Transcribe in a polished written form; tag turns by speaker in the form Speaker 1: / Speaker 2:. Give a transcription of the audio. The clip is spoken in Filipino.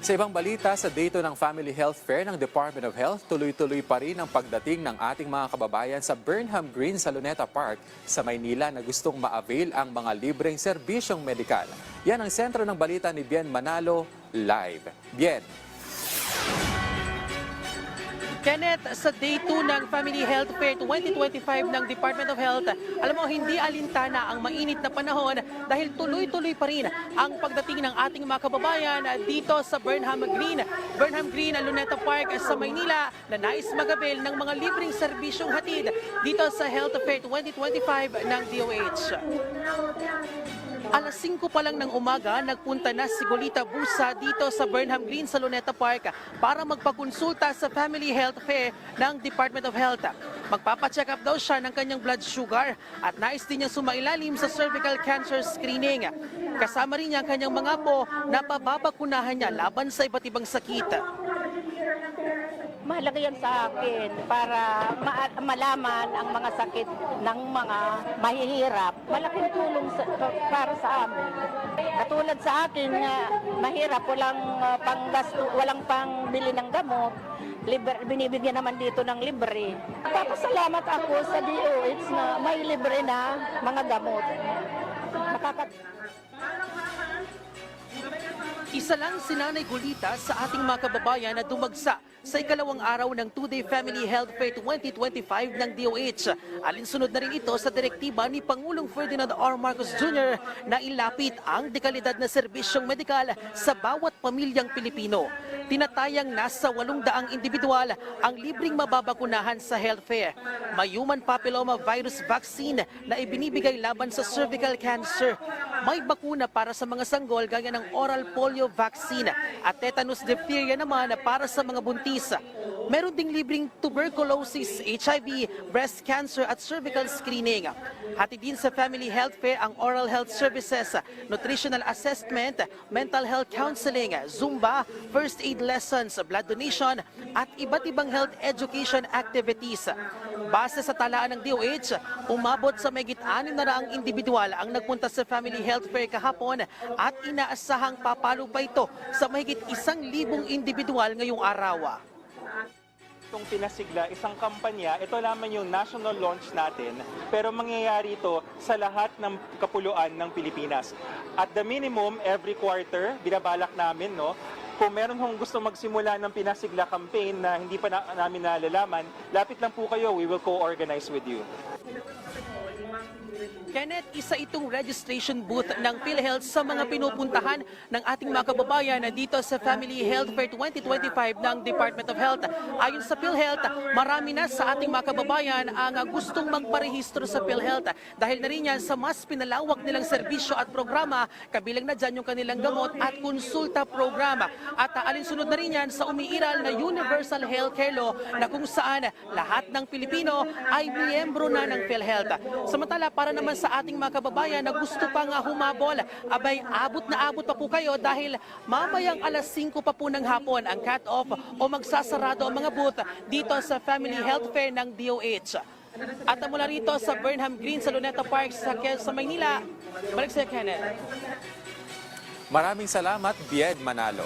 Speaker 1: Sa ibang balita, sa day 2 ng Family Health Fair ng Department of Health, tuloy-tuloy pa rin ang pagdating ng ating mga kababayan sa Burnham Green sa Luneta Park sa Maynila na gustong ma-avail ang mga libreng serbisyong medikal. Yan ang sentro ng balita ni Bien Manalo, live. Bien.
Speaker 2: Kenneth, sa Day 2 ng Family Health Fair 2025 ng Department of Health, alam mo, hindi alintana ang mainit na panahon dahil tuloy-tuloy pa rin ang pagdating ng ating mga kababayan dito sa Burnham Green. Burnham Green, Luneta Park sa Maynila na nais mag-avail ng mga libreng serbisyong hatid dito sa Health Fair 2025 ng DOH. Alas 5 pa lang ng umaga, nagpunta na si Golita Busa dito sa Burnham Green sa Luneta Park para magpakonsulta sa Family Health Fair ng Department of Health. Magpapacheck up daw siya ng kanyang blood sugar at nais din niya sumailalim sa cervical cancer screening. Kasama rin niya ang kanyang mga apo na pababakunahan niya laban sa iba't ibang sakit.
Speaker 3: Mahalaga yan sa akin para malaman ang mga sakit ng mga mahihirap. Malaking tulong para sa amin. Katulad sa akin, mahirap, walang pangbili ng gamot. Binibigyan naman dito ng libre. Papasalamat ako sa DOH na may libre na mga gamot.
Speaker 2: Isa lang si Nanay Golita sa ating mga kababayan na dumagsa sa ikalawang araw ng 2-day Family Health Fair 2025 ng DOH. Alinsunod na rin ito sa direktiba ni Pangulong Ferdinand R. Marcos Jr. na ilapit ang dekalidad na serbisyong medikal sa bawat pamilyang Pilipino. Tinatayang nasa 800 individual ang libreng mababakunahan sa health fair. May human papilloma virus vaccine na ibinibigay laban sa cervical cancer. May bakuna para sa mga sanggol gaya ng oral polio vaccine at tetanus diphtheria naman para sa mga buntis. Meron ding libreng tuberculosis, HIV, breast cancer at cervical screening. Hati din sa Family Health Fair ang oral health services, nutritional assessment, mental health counseling, Zumba, first aid lessons, blood donation at iba't ibang health education activities. Base sa talaan ng DOH, umabot sa mahigit 600 individual ang nagpunta sa Family Health Fair kahapon at inaasahang papalo pa ito sa mahigit 1,000 individual ngayong araw.
Speaker 4: Itong pinasigla, isang kampanya, ito lamang yung national launch natin, pero mangyayari ito sa lahat ng kapuluan ng Pilipinas. At the minimum, every quarter, binabalak namin, no? Kung meron hong gusto magsimula ng pinasigla campaign na hindi pa namin nalalaman, lapit lang po kayo, we will co-organize with you.
Speaker 2: Kenneth, isa itong registration booth ng PhilHealth sa mga pinupuntahan ng ating mga kababayan dito sa Family Health Fair 2025 ng Department of Health. Ayon sa PhilHealth, marami na sa ating mga kababayan ang gustong magparehistro sa PhilHealth dahil na rin yan sa mas pinalawak nilang serbisyo at programa, kabilang na dyan yung kanilang gamot at konsulta programa. At alinsunod na rin yan sa umiiral na Universal Healthcare Law na kung saan lahat ng Pilipino ay miyembro na ng PhilHealth. Samantala, para naman sa ating mga kababayan na gusto pang humabol, abay abot na abot pa po kayo dahil mamayang alas 5 pa po ng hapon ang cut-off o magsasarado ang mga booth dito sa Family Health Fair ng DOH. At mula rito sa Burnham Green sa Luneta Park sa Maynila, balik sa Kenneth.
Speaker 1: Maraming salamat, Bien Manalo.